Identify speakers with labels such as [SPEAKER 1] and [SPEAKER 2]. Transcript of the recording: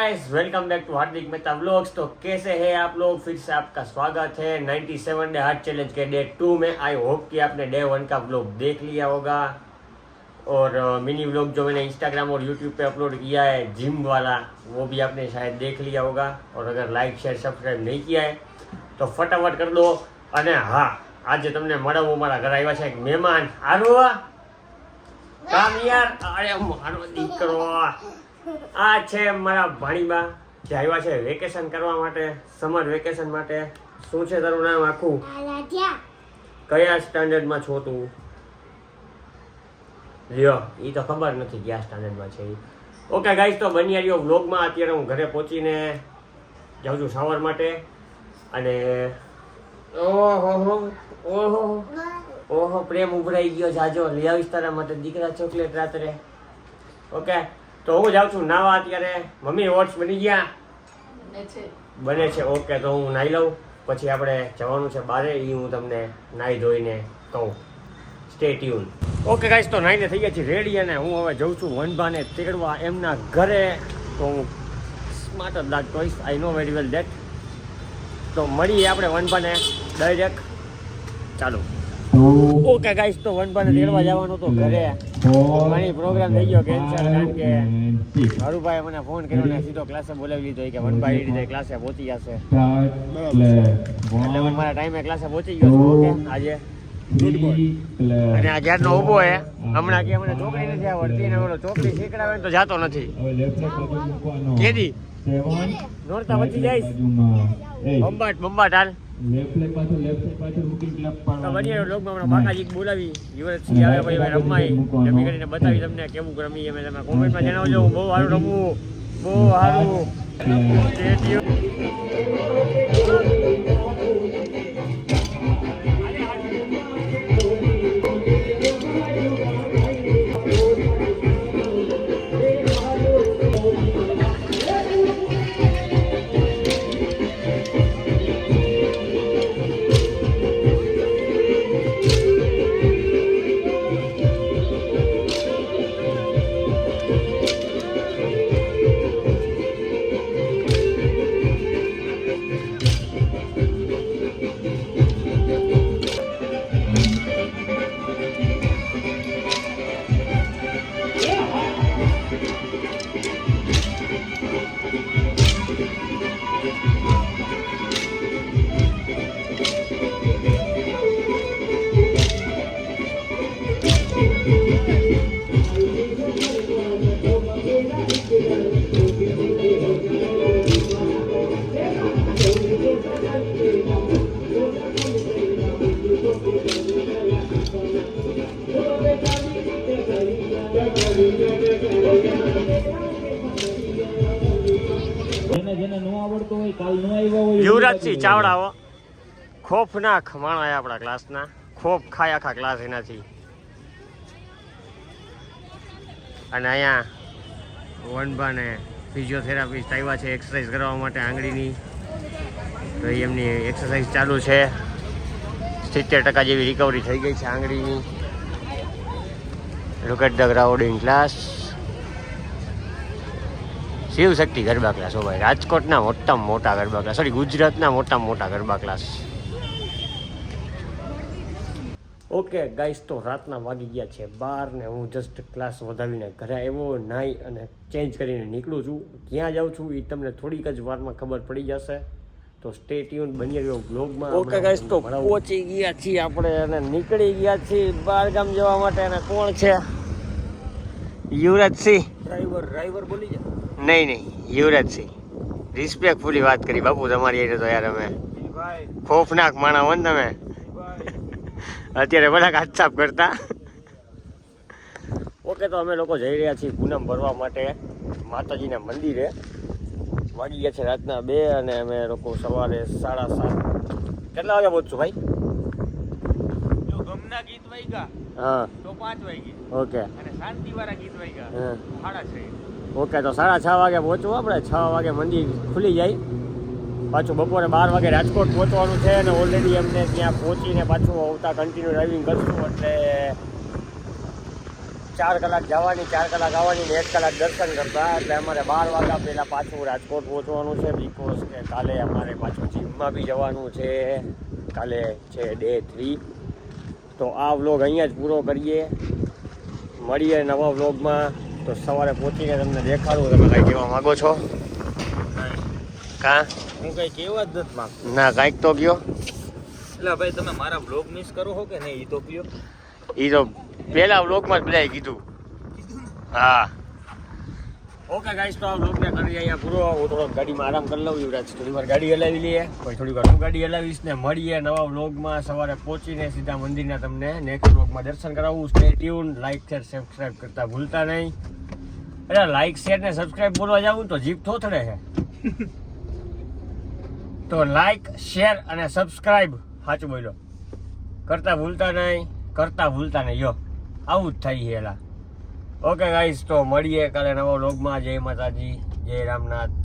[SPEAKER 1] Guys welcome back to Hardik Mehta vlogs. तो कैसे हैं आप लोग? फिर से आपका स्वागत है 97 डे हार्ट चैलेंज के डे 2 में। आई होप कि आपने डे 1 का व्लॉग देख लिया होगा और मिनी व्लॉग जो मैंने इंस्टाग्राम और यूट्यूब पे अपलोड किया है जिम वाला वो भी आपने शायद देख लिया होगा। और अगर लाइक शेयर सब्सक्राइब नहीं किया है तो फटाफट कर दो। અને હા, આજે તમને મળવું મારા ઘરે આવ્યા છે એક મહેમાન। આરો કામ યાર, અરે મારો દીકરો આ છે મારા ભાણીબા જે આવ્યા છે વેકેશન કરવા માટે, સમર વેકેશન માટે। શું છે તારું નામ આખું? કયા સ્ટાન્ડર્ડમાં છો તું? લ્યો, એ તો ખબર નથી કયા સ્ટાન્ડર્ડમાં છે એ। ઓકે ગાઈસ, તો બની રહ્યો વ્લોગમાં। અત્યારે હું ઘરે પહોંચીને જાઉં છું શાવર માટે અને ઓહો ઓહો ઓહો પ્રેમ ઉભરાઈ ગયો જાજો। લઈ આવીશ તારા માટે દીકરા ચોકલેટ રાત્રે। ઓકે, તો હું જાઉં છું નાવા અત્યારે। મમ્મી ઓટ્સ બની ગયા? બને છે। ઓકે, તો હું નાહી લઉં પછી આપણે જવાનું છે બારે, એ હું તમને નાહી ધોઈને કહું। Stay tune. ઓકે ગાઈસ, તો નાહીને થઈ ગયા છે રેડી અને હું હવે જઉં છું વનભાને તેડવા એમના ઘરે। તો હું સ્માર્ટ જ લાગતો હોઈશ, આઈ નો વેરી વેલ દેટ। તો મળીએ આપણે વનભાને ડાયરેક્ટ, ચાલો। ઓકે ગાઈસ, તો વનભાને તેડવા જવાનો તો ઘરે મારી પ્રોગ્રામ થઈ ગયો કેન્સલ, કારણ કે હરુભાઈ મને ફોન કર્યો ને સીધો ક્લાસે બોલાવી લીધો કે વનભાઈ એ રીતે ક્લાસે પહોંચી જશે, એટલે મારા ટાઈમે ક્લાસે પહોંચી ગયો છું। ઓકે, આજે અને આ ક્યારનો ઊભો હે, હમણાં કે મને ચોકડી નથી આવડતી ને ઓલો ચોકડી શીખડાવે તો જાતો નથી। કેદી નોરતા વચ્ચે જઈશ બંબાટ હાલ બાકાજી બોલાવી યુવરાજસિંહ આવે ભાઈ રમાય રમી કરીને બતાવી તમને કેવું રમી અમે। તમે કોમેન્ટમાં જણાવજો, બહુ સારું રમવું, બહુ સારું। યુવરાજસિંહ ચાવડા ખોફનાક માણસ આપણા ક્લાસના, ખોફ ખાય આખા ક્લાસ એનાથી। અને અહીંયા વનભાને ફિઝિયોથેરાપિસ્ટ આવ્યા છે એક્સરસાઇઝ કરવા માટે આંગળીની, તો એમની એક્સરસાઇઝ ચાલુ છે। 70% જેવી રિકવરી થઈ ગઈ છે આંગળીની। Look at the crowd in class. Shivshakti garba class, હો ભાઈ, રાજકોટના મોટામાં મોટા ગરબા ક્લાસ, સોરી ગુજરાતના મોટામાં મોટા ગરબા ક્લાસ। ઓકે ગાઈસ, તો રાતના વાગી ગયા છે 12 ને હું જસ્ટ ક્લાસ વધાવીને ઘરે આવ્યો, નાહી અને ચેન્જ કરીને નીકળું છું। ક્યાં જાઉં છું એ તમને થોડીક જ વારમાં ખબર પડી જશે, તો સ્ટે ટ્યુન બની રહ્યો બ્લોગમાં। ઓકે ગાઈસ, તો પહોંચી ગયા છીએ આપણે અને નીકળી ગયા છીએ બહારગામ જવા માટે। અને કોણ છે? યુવરાજસિંહ ડ્રાઈવર બોલી જાય? નહીં, યુવરાજસિંહ રિસ્પેક્ટફુલી વાત કરી બાપુ તમારી એટલે તો યાર અમે ખોફનાક માણા હો ને તમે અત્યારે બધા હાથ સાફ કરતા। ઓકે, તો અમે લોકો જઈ રહ્યા છીએ પૂનમ ભરવા માટે માતાજીના મંદિરે। વાગી ગયા છે રાતના 2 અને અમે લોકો સવારે 7:30 કેટલા વાગે પહોંચશું ભાઈ?
[SPEAKER 2] જો ગમના ગીત વાગ્યા
[SPEAKER 1] હા
[SPEAKER 2] તો 5 વાગે,
[SPEAKER 1] ઓકે,
[SPEAKER 2] અને શાંતિવાળા ગીત વાગ્યા 6:30।
[SPEAKER 1] ઓકે, તો 6:30 વાગે પહોંચવું આપણે। 6 વાગે મંદિર ખુલી જાય, પાછું બપોરે 12 વાગે રાજકોટ પહોંચવાનું છે અને ઓલરેડી અમને ત્યાં પહોંચીને પાછું આવતા કન્ટિન્યુ ડ્રાઇવિંગ કરશું, એટલે 4 કલાક જવાની 4 કલાક આવવાની ને 1 કલાક દર્શન કરતા, એટલે અમારે 12 વાગ્યા પહેલાં પાછું રાજકોટ પહોંચવાનું છે. બિકોઝ કે કાલે અમારે પાછું જીમમાં બી જવાનું છે. કાલે છે ડે 3. તો આ વ્લોગ અહીંયા જ પૂરો કરીએ. મળીએ નવા વ્લોગમાં. તો સવારે પહોંચીને તમને દેખાડું. તમે કાંઈ કહેવા માગો છો? કાં
[SPEAKER 2] હું કઈ કેવા જ નથી માંગતો.
[SPEAKER 1] ના કાંઈક તો કયો.
[SPEAKER 2] એટલે ભાઈ તમે મારા બ્લોગ મિસ કરો છો કે નહીં એ તો કયો.
[SPEAKER 1] એ તો પહેલા વ્લોગમાં જ બધાએ કીધું. હા ઓકે ગાઈસ, તો આ વ્લોગને કરી અહીંયા પૂરો. હું થોડોક ગાડીમાં આરામ કરી લઉં. યુવરાજ થોડી વાર ગાડી હલાવી લઈએ, પછી થોડી વાર હું ગાડી હલાવીશ ને મળીએ નવા વ્લોગમાં. સવારે પહોંચીને સીધા મંદિરના તમને નેક્સ્ટ વ્લોગમાં દર્શન કરાવું. Stay tune, like share subscribe કરતા ભૂલતા નહીં. એટલે લાઈક શેર ને સબસ્ક્રાઈબ બોલવા જાવું તો જીભ થોથડે છે. તો લાઈક શેર અને સબસ્ક્રાઈબ સાચું બોલો કરતા ભૂલતા નહીં. યો આવું જ થાય છે એલા. ઓકે ગાઈસ, તો મળીએ કાલે નવા વ્લોગમાં. જય માતાજી, જય રામનાથ.